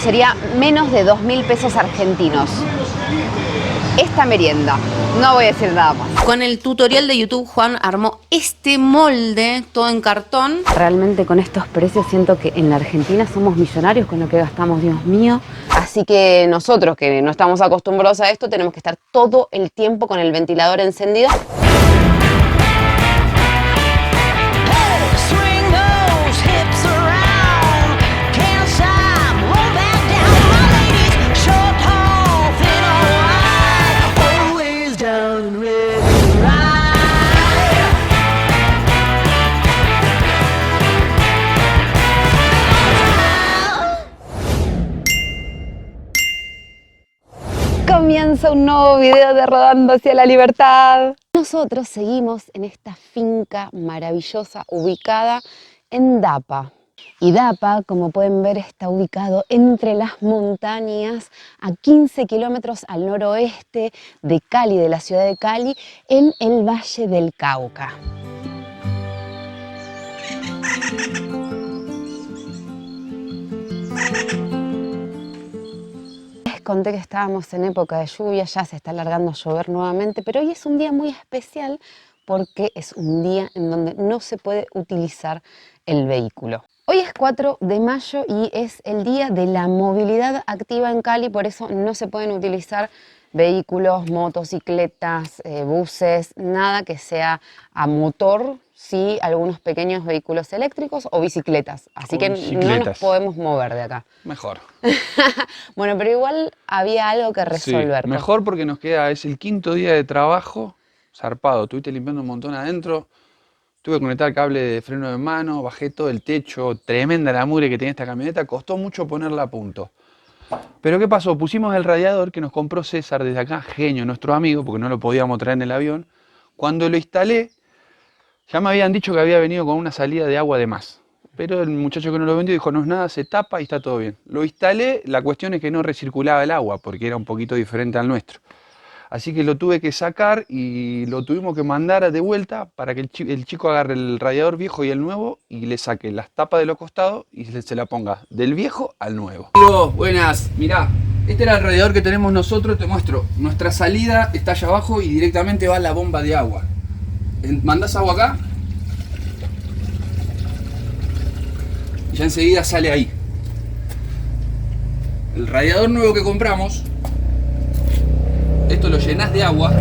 sería menos de 2.000 pesos argentinos. Esta merienda, no voy a decir nada más. Con el tutorial de YouTube, Juan armó este molde, todo en cartón. Realmente con estos precios siento que en la Argentina somos millonarios con lo que gastamos, Dios mío. Así que nosotros que no estamos acostumbrados a esto, tenemos que estar todo el tiempo con el ventilador encendido. Comienza un nuevo video de Rodando hacia la Libertad. Nosotros seguimos en esta finca maravillosa ubicada en Dapa. Y Dapa, como pueden ver, está ubicado entre las montañas a 15 kilómetros al noroeste de Cali, de la ciudad de Cali, en el Valle del Cauca. Conté que estábamos en época de lluvia, ya se está alargando a llover nuevamente, pero hoy es un día muy especial porque es un día en donde no se puede utilizar el vehículo. Hoy es 4 de mayo y es el día de la movilidad activa en Cali, por eso no se pueden utilizar vehículos, motocicletas, buses, nada que sea a motor, sí algunos pequeños vehículos eléctricos o bicicletas, así que no nos podemos mover de acá. Mejor. Bueno, pero igual había algo que resolver. Sí, mejor porque nos queda, es el 5.º día de trabajo, zarpado, estuviste limpiando un montón adentro, tuve que conectar el cable de freno de mano, bajé todo el techo, tremenda la mugre que tenía esta camioneta, costó mucho ponerla a punto. Pero ¿qué pasó? Pusimos el radiador que nos compró César desde acá, genio, nuestro amigo, porque no lo podíamos traer en el avión. Cuando lo instalé, ya me habían dicho que había venido con una salida de agua de más. Pero el muchacho que nos lo vendió dijo, no es nada, se tapa y está todo bien. Lo instalé, la cuestión es que no recirculaba el agua, porque era un poquito diferente al nuestro. Así que lo tuve que sacar y lo tuvimos que mandar de vuelta para que el chico agarre el radiador viejo y el nuevo y le saque las tapas de los costados y se la ponga del viejo al nuevo. Buenas, mirá, este era el radiador que tenemos nosotros, te muestro. Nuestra salida está allá abajo y directamente va a la bomba de agua. Mandás agua acá y ya enseguida sale ahí. El radiador nuevo que compramos, esto lo llenás de agua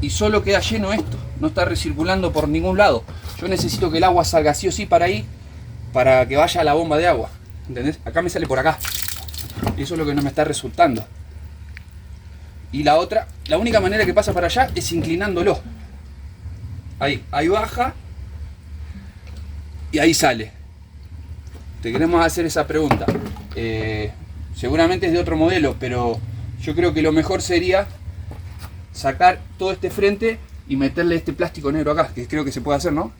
y solo queda lleno esto, no está recirculando por ningún lado. Yo necesito que el agua salga sí o sí para ahí, para que vaya a la bomba de agua, ¿entendés? Acá me sale por acá, y eso es lo que no me está resultando. Y la otra, la única manera que pasa para allá es inclinándolo. Ahí baja y ahí sale. Te queremos hacer esa pregunta. Seguramente es de otro modelo, pero yo creo que lo mejor sería sacar todo este frente y meterle este plástico negro acá, que creo que se puede hacer, ¿no?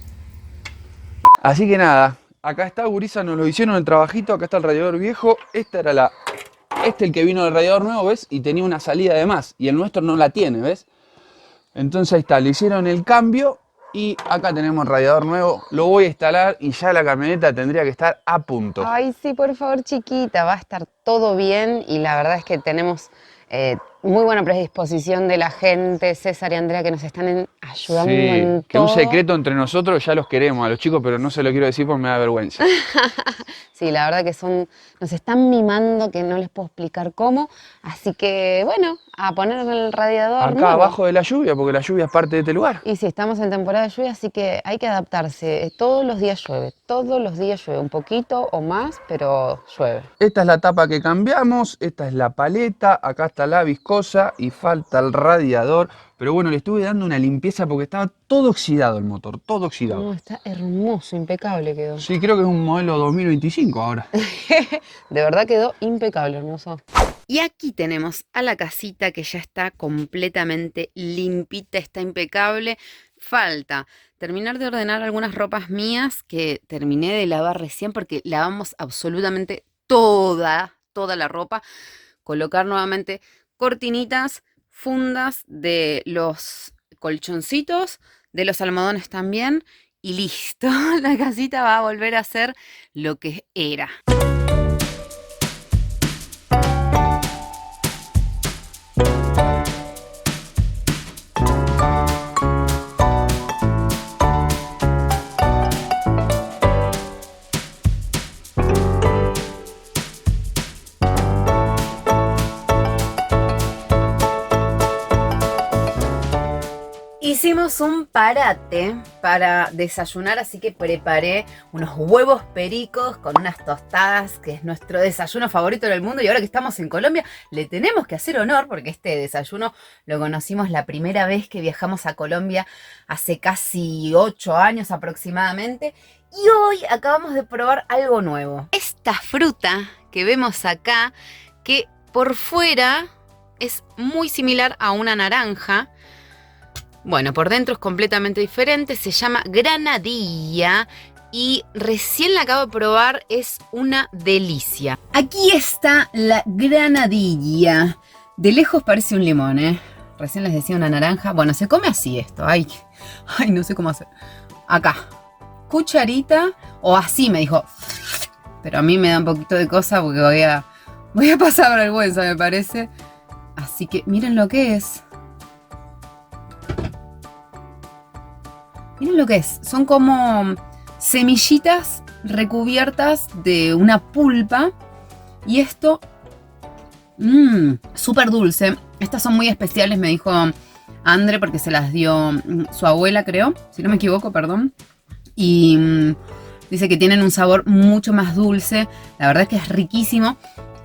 Así que nada, acá está, gurisa, nos lo hicieron el trabajito, acá está el radiador viejo, este el que vino del radiador nuevo, ¿ves? Y tenía una salida de más, y el nuestro no la tiene, ¿ves? Entonces ahí está, le hicieron el cambio. Y acá tenemos el radiador nuevo, lo voy a instalar y ya la camioneta tendría que estar a punto. Ay, sí, por favor, chiquita, va a estar todo bien y la verdad es que tenemos muy buena predisposición de la gente, César y Andrea, que nos están ayudando en que todo. un secreto entre nosotros, ya los queremos a los chicos, pero no se lo quiero decir porque me da vergüenza. Sí, la verdad que nos están mimando, que no les puedo explicar cómo, así que bueno, a poner el radiador Acá nuevo. abajo de la lluvia, porque la lluvia es parte de este lugar. Y sí, estamos en temporada de lluvia, así que hay que adaptarse. Todos los días llueve, un poquito o más, pero llueve. Esta es la tapa que cambiamos, esta es la paleta, acá está la viscosa y falta el radiador. Pero bueno, le estuve dando una limpieza porque estaba todo oxidado el motor, todo oxidado. No, está hermoso, impecable quedó. Sí, creo que es un modelo 2025 ahora. De verdad quedó impecable, hermoso. Y aquí tenemos a la casita que ya está completamente limpita, está impecable. Falta terminar de ordenar algunas ropas mías que terminé de lavar recién porque lavamos absolutamente toda la ropa. Colocar nuevamente cortinitas, fundas de los colchoncitos, de los almohadones también, y listo, la casita va a volver a ser lo que era. Hicimos un parate para desayunar, así que preparé unos huevos pericos con unas tostadas, que es nuestro desayuno favorito del mundo. Y ahora que estamos en Colombia, le tenemos que hacer honor, porque este desayuno lo conocimos la primera vez que viajamos a Colombia hace casi 8 años aproximadamente. Y hoy acabamos de probar algo nuevo. Esta fruta que vemos acá, que por fuera es muy similar a una naranja. Bueno, por dentro es completamente diferente, se llama granadilla y recién la acabo de probar, es una delicia. Aquí está la granadilla. De lejos parece un limón, ¿eh? Recién les decía una naranja. Bueno, se come así esto. Ay, no sé cómo hacer. Acá, cucharita o así me dijo. Pero a mí me da un poquito de cosa porque voy a pasar vergüenza, me parece. Así que miren lo que es. Miren lo que es, son como semillitas recubiertas de una pulpa y esto, súper dulce. Estas son muy especiales, me dijo Andre, porque se las dio su abuela, creo, si no me equivoco, perdón. Y dice que tienen un sabor mucho más dulce, la verdad es que es riquísimo.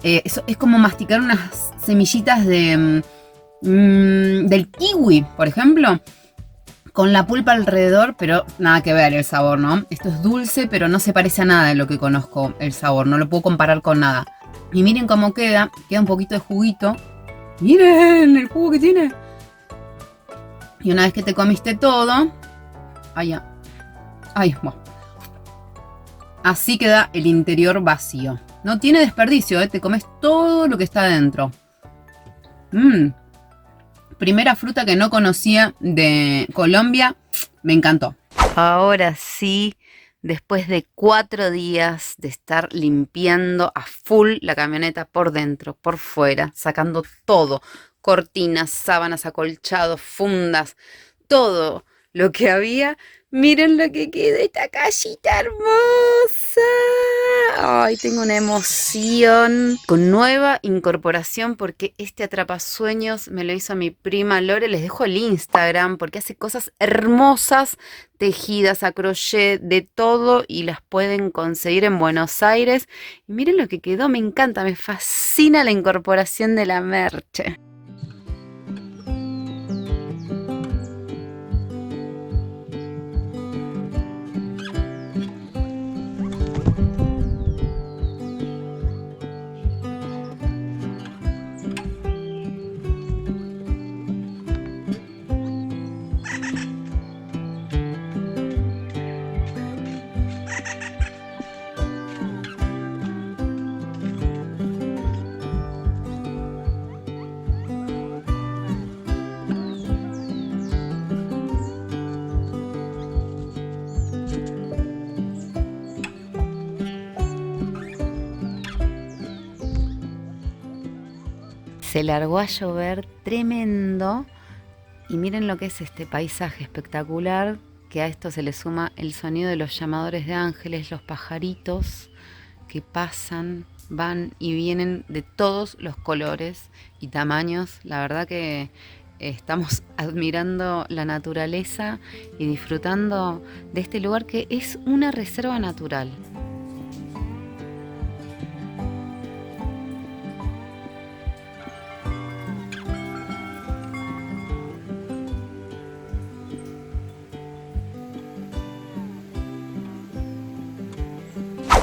Es como masticar unas semillitas del kiwi, por ejemplo, con la pulpa alrededor, pero nada que ver el sabor, ¿no? Esto es dulce, pero no se parece a nada de lo que conozco el sabor. No lo puedo comparar con nada. Y miren cómo queda. Queda un poquito de juguito. ¡Miren el jugo que tiene! Y una vez que te comiste todo... bueno. Así queda el interior vacío. No tiene desperdicio, ¿eh? Te comes todo lo que está adentro. Primera fruta que no conocía de Colombia, me encantó. Ahora sí, después de 4 días de estar limpiando a full la camioneta por dentro, por fuera, sacando todo, cortinas, sábanas, acolchados, fundas, todo lo que había. Miren lo que quedó esta casita hermosa. Ay, tengo una emoción con nueva incorporación porque este atrapasueños me lo hizo mi prima Lore. Les dejo el Instagram porque hace cosas hermosas, tejidas a crochet, de todo, y las pueden conseguir en Buenos Aires. Y miren lo que quedó, me encanta, me fascina la incorporación de la merche. Se largó a llover tremendo y miren lo que es este paisaje espectacular, que a esto se le suma el sonido de los llamadores de ángeles, los pajaritos que pasan, van y vienen de todos los colores y tamaños. La verdad que estamos admirando la naturaleza y disfrutando de este lugar que es una reserva natural.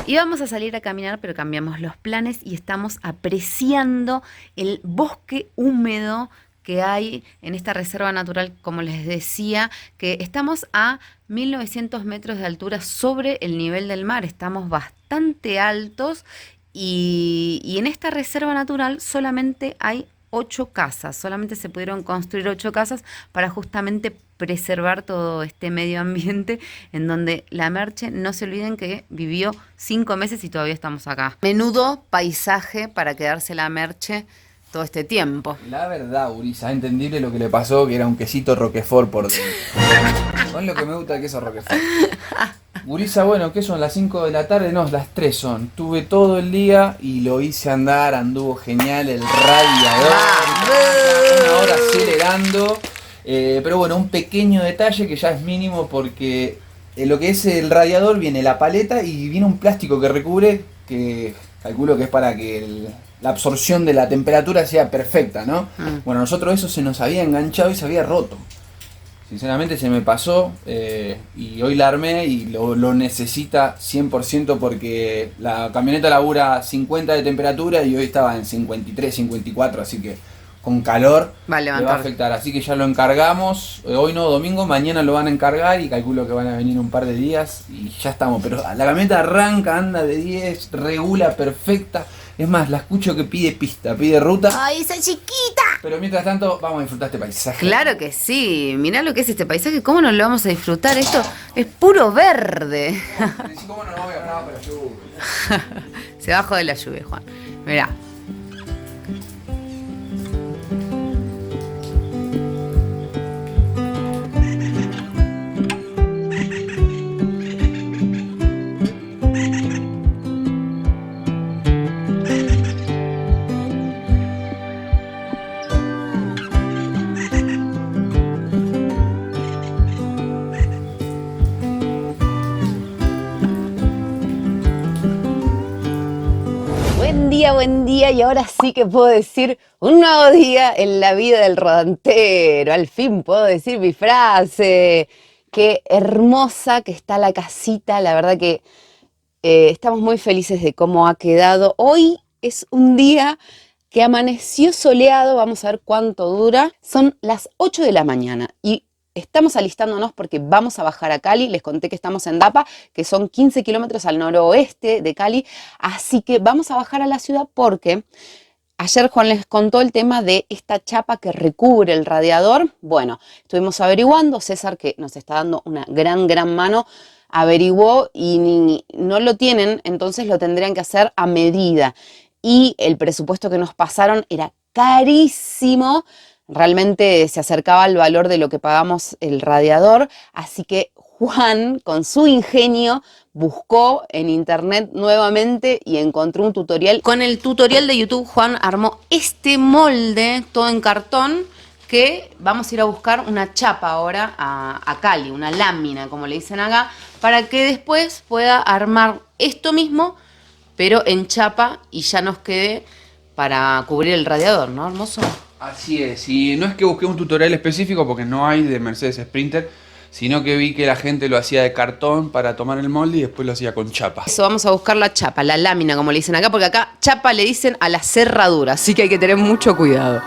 Y vamos a salir a caminar, pero cambiamos los planes y estamos apreciando el bosque húmedo que hay en esta reserva natural, como les decía, que estamos a 1900 metros de altura sobre el nivel del mar. Estamos bastante altos y en esta reserva natural solamente hay 8 casas, solamente se pudieron construir 8 casas para justamente preservar todo este medio ambiente en donde la Merche, no se olviden que vivió 5 meses y todavía estamos acá. Menudo paisaje para quedarse la Merche todo este tiempo. La verdad, Urisa, entendible lo que le pasó, que era un quesito Roquefort por dentro. No es lo que me gusta el queso Roquefort. Urisa, bueno, ¿qué son? ¿Las 5 de la tarde? No, las 3 son. Tuve todo el día y lo hice andar, anduvo genial el radiador. Una hora acelerando. Pero bueno, un pequeño detalle que ya es mínimo porque lo que es el radiador viene la paleta y viene un plástico que recubre, que calculo que es para que la absorción de la temperatura sea perfecta, ¿no? Bueno, nosotros eso se nos había enganchado y se había roto. Sinceramente se me pasó y hoy la armé y lo necesita 100% porque la camioneta labura 50 de temperatura y hoy estaba en 53, 54, así que con calor le va a afectar. Así que ya lo encargamos, hoy no, domingo, mañana lo van a encargar y calculo que van a venir un par de días y ya estamos. Pero la camioneta arranca, anda de 10, regula perfecta. Es más, la escucho que pide pista, pide ruta. ¡Ay, esa chiquita! Pero mientras tanto, vamos a disfrutar este paisaje. Claro que sí. Mirá lo que es este paisaje. ¿Cómo no lo vamos a disfrutar? Esto es puro verde. ¿Cómo no voy a hablar para la lluvia? Se bajó de la lluvia, Juan. Mirá. Buen día, y ahora sí que puedo decir un nuevo día en la vida del rodantero. Al fin puedo decir mi frase. Qué hermosa que está la casita, la verdad que estamos muy felices de cómo ha quedado. Hoy es un día que amaneció soleado, vamos a ver cuánto dura. Son las 8 de la mañana y estamos alistándonos porque vamos a bajar a Cali. Les conté que estamos en Dapa, que son 15 kilómetros al noroeste de Cali. Así que vamos a bajar a la ciudad porque ayer Juan les contó el tema de esta chapa que recubre el radiador. Bueno, estuvimos averiguando. César, que nos está dando una gran mano, averiguó y no lo tienen, entonces lo tendrían que hacer a medida. Y el presupuesto que nos pasaron era carísimo. Realmente se acercaba al valor de lo que pagamos el radiador, así que Juan, con su ingenio, buscó en internet nuevamente y encontró un tutorial. Con el tutorial de YouTube, Juan armó este molde, todo en cartón, que vamos a ir a buscar una chapa ahora a Cali, una lámina, como le dicen acá, para que después pueda armar esto mismo, pero en chapa y ya nos quede para cubrir el radiador, ¿no, hermoso? Así es, y no es que busqué un tutorial específico porque no hay de Mercedes Sprinter, sino que vi que la gente lo hacía de cartón para tomar el molde y después lo hacía con chapa. Eso, vamos a buscar la chapa, la lámina, como le dicen acá, porque acá chapa le dicen a la cerradura, así que hay que tener mucho cuidado.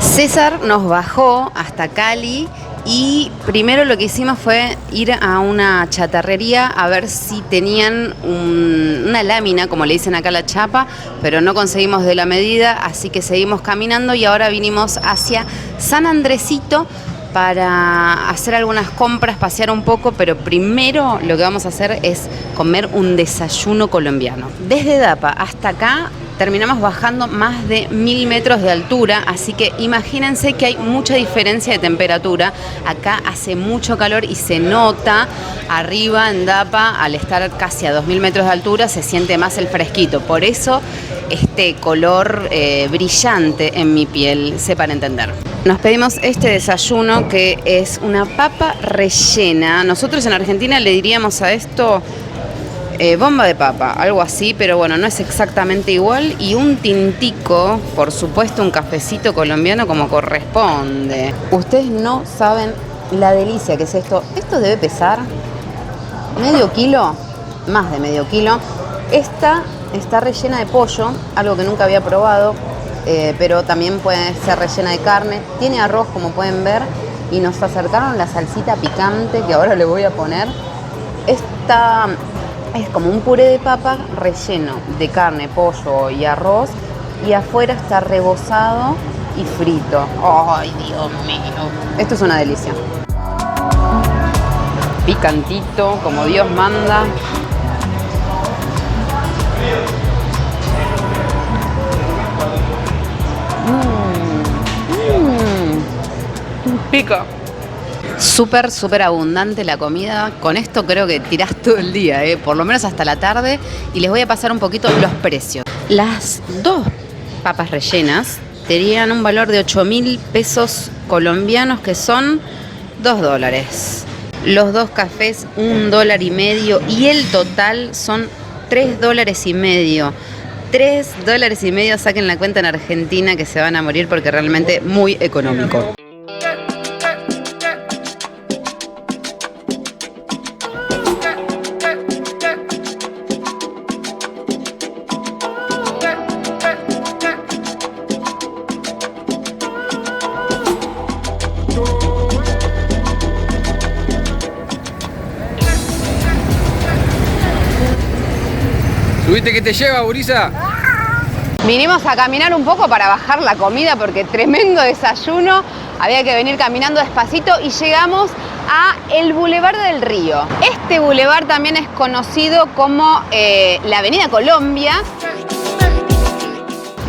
César nos bajó hasta Cali y primero lo que hicimos fue ir a una chatarrería a ver si tenían una lámina, como le dicen acá la chapa, pero no conseguimos de la medida, así que seguimos caminando y ahora vinimos hacia San Andresito para hacer algunas compras, pasear un poco, pero primero lo que vamos a hacer es comer un desayuno colombiano. Desde Dapa hasta acá terminamos bajando más de 1000 metros de altura, así que imagínense que hay mucha diferencia de temperatura. Acá hace mucho calor y se nota arriba en Dapa, al estar casi a 2000 metros de altura, se siente más el fresquito. Por eso este color brillante en mi piel, sepan entender. Nos pedimos este desayuno que es una papa rellena. Nosotros en Argentina le diríamos a esto bomba de papa, algo así, pero bueno, no es exactamente igual. Y un tintico, por supuesto, un cafecito colombiano como corresponde. Ustedes no saben la delicia que es esto. Esto debe pesar medio kilo, más de medio kilo. Esta está rellena de pollo, algo que nunca había probado, pero también puede ser rellena de carne. Tiene arroz, como pueden ver, y nos acercaron la salsita picante que ahora le voy a poner. Esta es como un puré de papa relleno de carne, pollo y arroz, y afuera está rebozado y frito. ¡Ay, Dios mío! Esto es una delicia. Picantito, como Dios manda. Pica. Súper, súper abundante la comida. Con esto creo que tirás todo el día, por lo menos hasta la tarde. Y les voy a pasar un poquito los precios. Las dos papas rellenas tenían un valor de 8.000 pesos colombianos, que son $2. Los dos cafés, $1.50. Y el total son $3.50. $3.50, saquen la cuenta en Argentina, que se van a morir porque realmente muy económico. ¿Subiste que te lleva, gurisa? Vinimos a caminar un poco para bajar la comida porque tremendo desayuno. Había que venir caminando despacito y llegamos a el Boulevard del Río. Este boulevard también es conocido como la Avenida Colombia.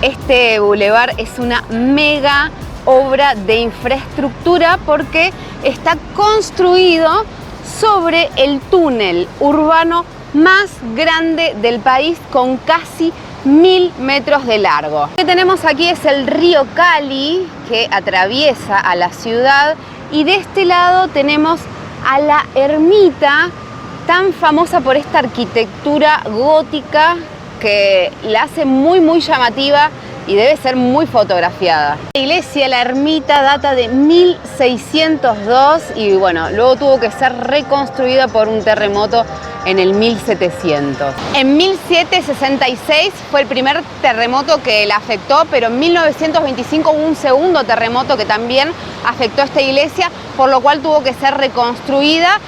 Este boulevard es una mega obra de infraestructura porque está construido sobre el túnel urbano más grande del país, con casi 1000 metros de largo. Lo que tenemos aquí es el río Cali, que atraviesa a la ciudad, y de este lado tenemos a la ermita, tan famosa por esta arquitectura gótica que la hace muy muy llamativa y debe ser muy fotografiada. La iglesia, la ermita, data de 1602 y bueno, luego tuvo que ser reconstruida por un terremoto en el 1700. En 1766 fue el primer terremoto que la afectó, pero en 1925 hubo un segundo terremoto que también afectó a esta iglesia, por lo cual tuvo que ser reconstruida.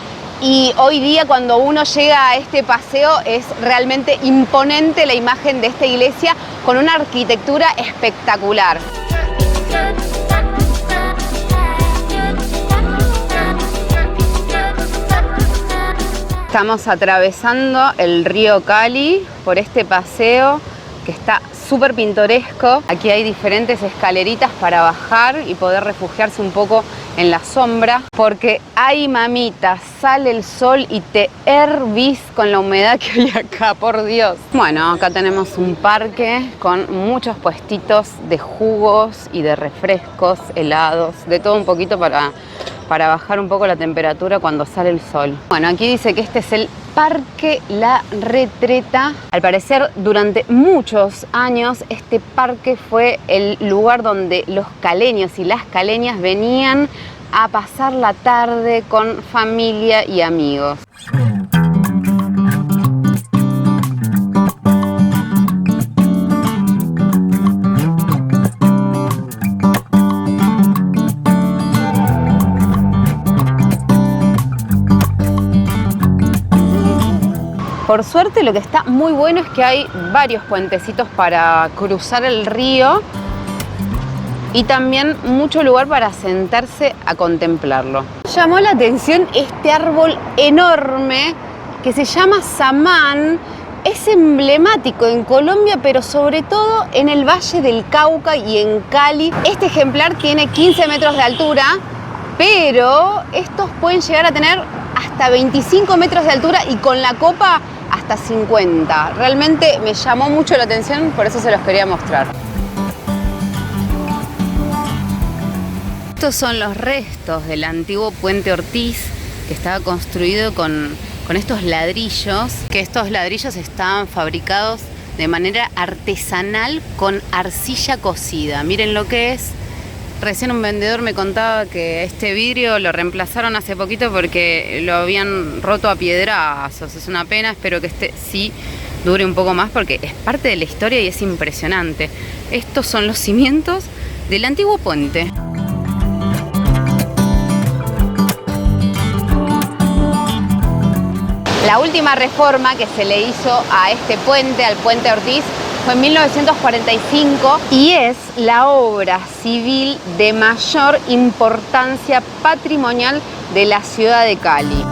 Y hoy día, cuando uno llega a este paseo, es realmente imponente la imagen de esta iglesia con una arquitectura espectacular. Estamos atravesando el río Cali por este paseo que está súper pintoresco. Aquí hay diferentes escaleritas para bajar y poder refugiarse un poco en la sombra, porque ay mamita, sale el sol y te hervís con la humedad que hay acá, por Dios. Bueno, acá tenemos un parque con muchos puestitos de jugos y de refrescos, helados, de todo un poquito para bajar un poco la temperatura cuando sale el sol. Bueno, aquí dice que este es el Parque La Retreta. Al parecer, durante muchos años, este parque fue el lugar donde los caleños y las caleñas venían a pasar la tarde con familia y amigos. Por suerte, lo que está muy bueno es que hay varios puentecitos para cruzar el río y también mucho lugar para sentarse a contemplarlo. Llamó la atención este árbol enorme que se llama samán. Es emblemático en Colombia, pero sobre todo en el Valle del Cauca y en Cali. Este ejemplar tiene 15 metros de altura, pero estos pueden llegar a tener hasta 25 metros de altura y con la copa hasta 50. Realmente me llamó mucho la atención, por eso se los quería mostrar. Estos son los restos del antiguo puente Ortiz, que estaba construido con estos ladrillos, que estos ladrillos estaban fabricados de manera artesanal con arcilla cocida. Miren lo que es Recién un vendedor me contaba que este vidrio lo reemplazaron hace poquito porque lo habían roto a piedrazos. Es una pena, espero que este sí dure un poco más porque es parte de la historia y es impresionante. Estos son los cimientos del antiguo puente. La última reforma que se le hizo a este puente, al puente Ortiz, fue en 1945 y es la obra civil de mayor importancia patrimonial de la ciudad de Cali.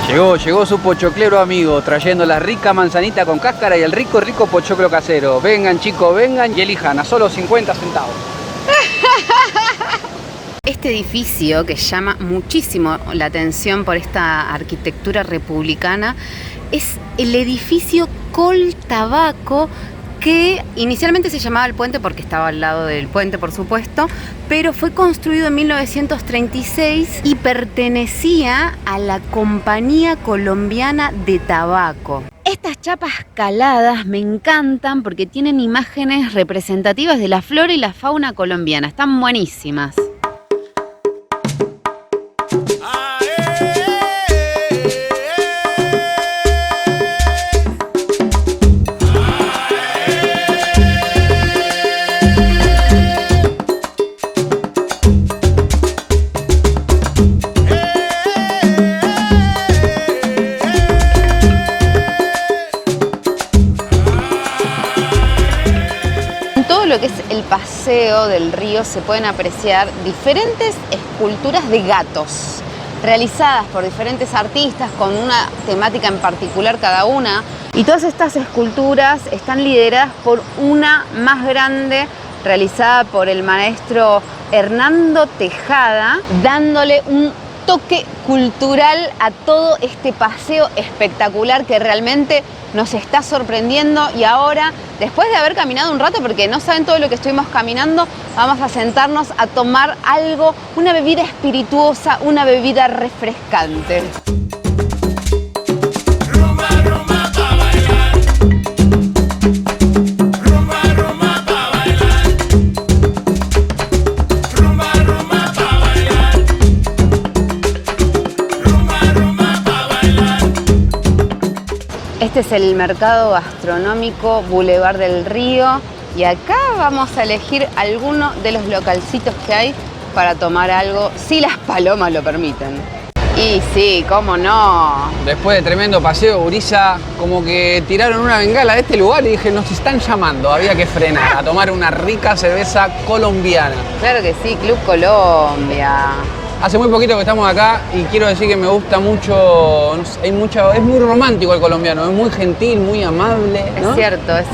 Llegó su pochoclero amigo, trayendo la rica manzanita con cáscara y el rico pochoclo casero. Vengan chicos, vengan y elijan a solo 50 centavos. Este edificio, que llama muchísimo la atención por esta arquitectura republicana, es el edificio Col Tabaco, que inicialmente se llamaba El Puente porque estaba al lado del puente, por supuesto, pero fue construido en 1936 y pertenecía a la Compañía Colombiana de Tabaco. Estas chapas caladas me encantan porque tienen imágenes representativas de la flora y la fauna colombiana, están buenísimas. Lo que es el paseo del río se pueden apreciar diferentes esculturas de gatos realizadas por diferentes artistas con una temática en particular cada una, y todas estas esculturas están lideradas por una más grande realizada por el maestro Hernando Tejada, dándole un toque cultural a todo este paseo espectacular que realmente nos está sorprendiendo. Y ahora, después de haber caminado un rato, porque no saben todo lo que estuvimos caminando, vamos a sentarnos a tomar algo, una bebida espirituosa, una bebida refrescante. Este es el mercado gastronómico Boulevard del Río y acá vamos a elegir alguno de los localcitos que hay para tomar algo, si las palomas lo permiten. Y sí, cómo no. Después de tremendo paseo, gurisa, como que tiraron una bengala de este lugar y dije, nos están llamando, había que frenar a tomar una rica cerveza colombiana. Claro que sí, Club Colombia. Hace muy poquito que estamos acá y quiero decir que me gusta mucho, no sé, es muy romántico el colombiano, es muy gentil, muy amable, ¿no? Es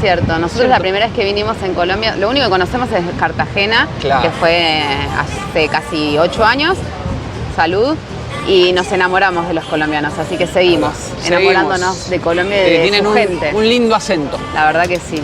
cierto. Nosotros la primera vez que vinimos en Colombia, lo único que conocemos es Cartagena, claro, que fue hace casi 8 años, salud, y nos enamoramos de los colombianos, así que seguimos enamorándonos de Colombia y de tienen su gente. Un lindo acento. La verdad que sí.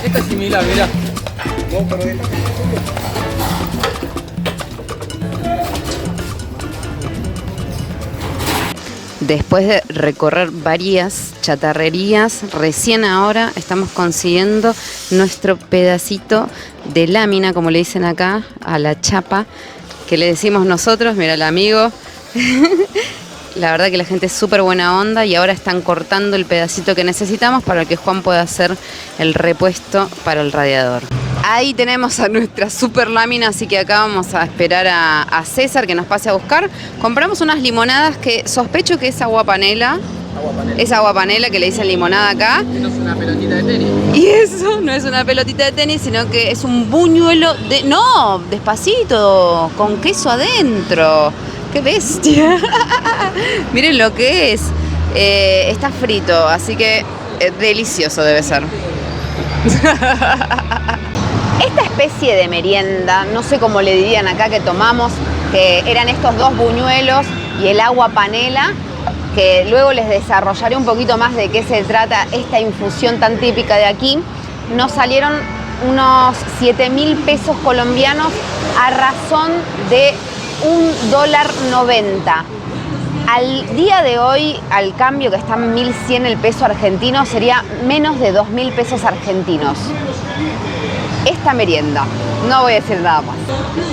Esta es similar, mirá. Después de recorrer varias chatarrerías, recién ahora estamos consiguiendo nuestro pedacito de lámina, como le dicen acá, a la chapa, que le decimos nosotros. Mira el amigo. La verdad que la gente es súper buena onda y ahora están cortando el pedacito que necesitamos para que Juan pueda hacer el repuesto para el radiador. Ahí tenemos a nuestra super lámina, así que acá vamos a esperar a César que nos pase a buscar. Compramos unas limonadas que sospecho que es agua panela. Es agua panela, que le dicen limonada acá. Esto es una pelotita de tenis. Y eso no es una pelotita de tenis, sino que es un buñuelo de... ¡No! Despacito, con queso adentro. ¡Qué bestia! Miren lo que es. Está frito, así que delicioso debe ser. Esta especie de merienda, no sé cómo le dirían acá que tomamos, que eran estos 2 buñuelos y el agua panela, que luego les desarrollaré un poquito más de qué se trata esta infusión tan típica de aquí. Nos salieron unos 7.000 pesos colombianos a razón de $1.90. Al día de hoy, al cambio que está en 1.100 el peso argentino, sería menos de 2.000 pesos argentinos. Esta merienda, no voy a decir nada más.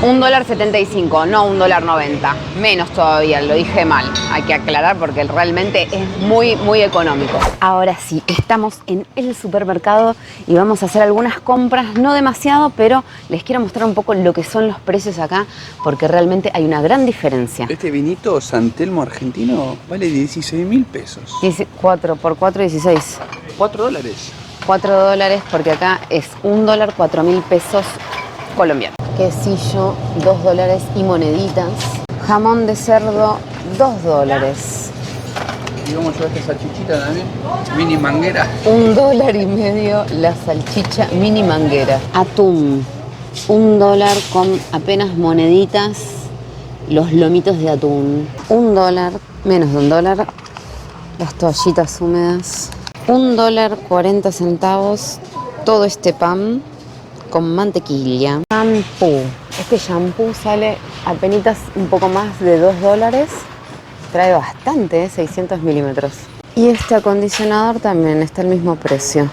$1.75, no $1.90. Menos todavía, lo dije mal. Hay que aclarar porque realmente es muy, muy económico. Ahora sí, estamos en el supermercado y vamos a hacer algunas compras, no demasiado, pero les quiero mostrar un poco lo que son los precios acá, porque realmente hay una gran diferencia. Este vinito San Telmo argentino vale 16.000 pesos. 4 por 4, 16. $4. $4 porque acá es $1, 4.000 pesos colombianos. Quesillo, $2 y moneditas. Jamón de cerdo, $2. Y vamos a llevar esta salchichita también. Mini manguera. $1.50 la salchicha mini manguera. Atún, $1 con apenas moneditas. Los lomitos de atún, $1, menos de $1. Las toallitas húmedas. $1.40 todo este pan con mantequilla. Shampoo. Este shampoo sale apenas un poco más de $2. Trae bastante, 600 milímetros. Y este acondicionador también está al mismo precio.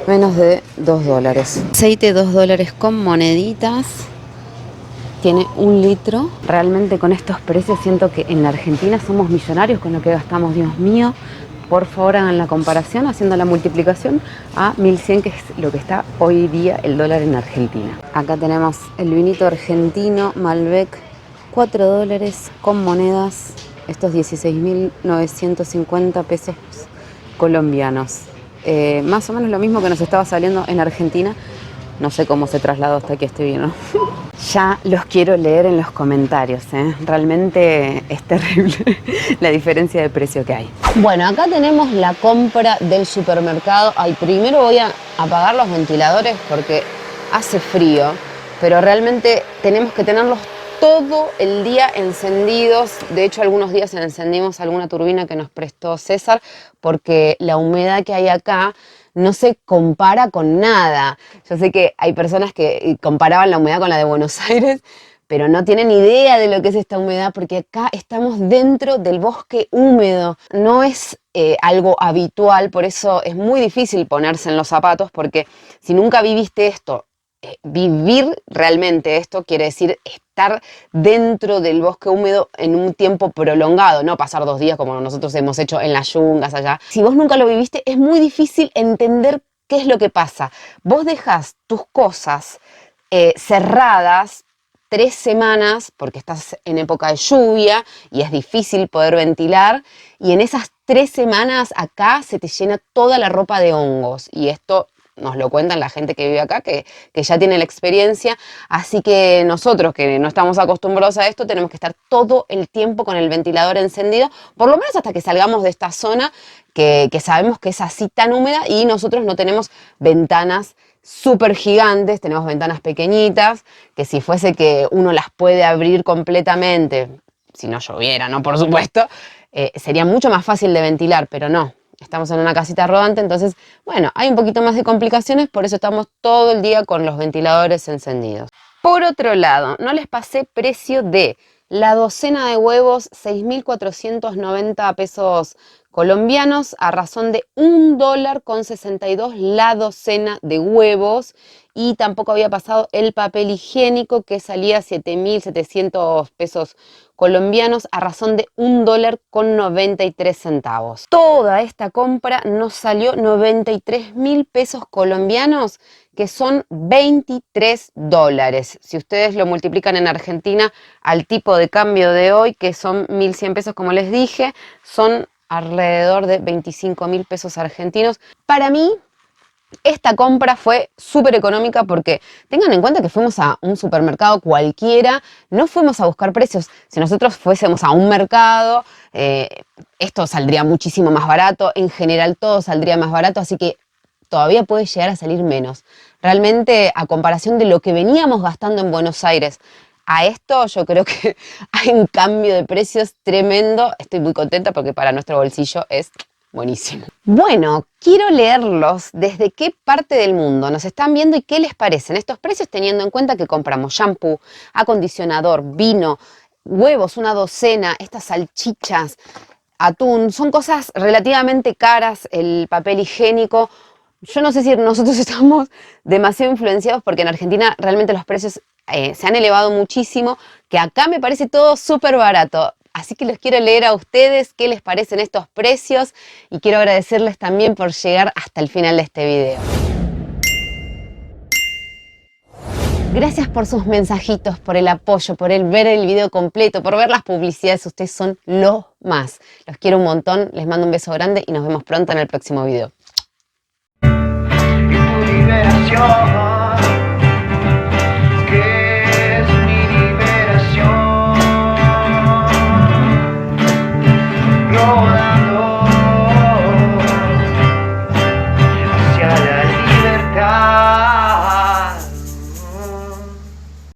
Menos de $2. Aceite $2 con moneditas. Tiene 1 litro. Realmente con estos precios siento que en la Argentina somos millonarios con lo que gastamos, Dios mío. Por favor, hagan la comparación haciendo la multiplicación a 1.100, que es lo que está hoy día el dólar en Argentina. Acá tenemos el vinito argentino Malbec, $4 con monedas, estos 16.950 pesos colombianos. Más o menos lo mismo que nos estaba saliendo en Argentina. No sé cómo se trasladó hasta aquí este vino. Ya los quiero leer en los comentarios, ¿eh? Realmente es terrible la diferencia de precio que hay. Bueno, acá tenemos la compra del supermercado. Ay, primero voy a apagar los ventiladores porque hace frío, pero realmente tenemos que tenerlos todo el día encendidos. De hecho, algunos días encendimos alguna turbina que nos prestó César porque la humedad que hay acá no se compara con nada. Yo sé que hay personas que comparaban la humedad con la de Buenos Aires, pero no tienen idea de lo que es esta humedad porque acá estamos dentro del bosque húmedo. No es algo habitual, por eso es muy difícil ponerse en los zapatos, porque si nunca viviste esto, vivir realmente esto quiere decir estar dentro del bosque húmedo en un tiempo prolongado, no pasar 2 días como nosotros hemos hecho en las yungas allá. Si vos nunca lo viviste, es muy difícil entender qué es lo que pasa. Vos dejás tus cosas cerradas 3 semanas porque estás en época de lluvia y es difícil poder ventilar, y en esas 3 semanas acá se te llena toda la ropa de hongos, y esto nos lo cuentan la gente que vive acá, que ya tiene la experiencia. Así que nosotros, que no estamos acostumbrados a esto, tenemos que estar todo el tiempo con el ventilador encendido, por lo menos hasta que salgamos de esta zona que sabemos que es así tan húmeda, y nosotros no tenemos ventanas súper gigantes, tenemos ventanas pequeñitas, que si fuese que uno las puede abrir completamente, si no lloviera, ¿no? Por supuesto, sería mucho más fácil de ventilar, pero no. Estamos en una casita rodante, entonces, bueno, hay un poquito más de complicaciones, por eso estamos todo el día con los ventiladores encendidos. Por otro lado, no les pasé precio de la docena de huevos, 6.490 pesos colombianos, a razón de $1.62 la docena de huevos, y tampoco había pasado el papel higiénico, que salía 7.700 pesos colombianos, a razón de $1.93. Toda esta compra nos salió 93.000 pesos colombianos, que son $23. Si ustedes lo multiplican en Argentina al tipo de cambio de hoy, que son 1.100 pesos, como les dije, son alrededor de 25.000 pesos argentinos. Para mí Esta compra fue súper económica porque tengan en cuenta que fuimos a un supermercado cualquiera, no fuimos a buscar precios. Si nosotros fuésemos a un mercado, esto saldría muchísimo más barato, en general todo saldría más barato, así que todavía puede llegar a salir menos. Realmente, a comparación de lo que veníamos gastando en Buenos Aires, a esto yo creo que hay un cambio de precios tremendo. Estoy muy contenta porque para nuestro bolsillo es buenísimo. Bueno, quiero leerlos desde qué parte del mundo nos están viendo y qué les parecen estos precios, teniendo en cuenta que compramos shampoo, acondicionador, vino, huevos, una docena, estas salchichas, atún. Son cosas relativamente caras, el papel higiénico. Yo no sé si nosotros estamos demasiado influenciados porque en Argentina realmente los precios se han elevado muchísimo, que acá me parece todo súper barato. Así que los quiero leer a ustedes qué les parecen estos precios y quiero agradecerles también por llegar hasta el final de este video. Gracias por sus mensajitos, por el apoyo, por el ver el video completo, por ver las publicidades. Ustedes son lo más. Los quiero un montón, les mando un beso grande y nos vemos pronto en el próximo video. Liberación.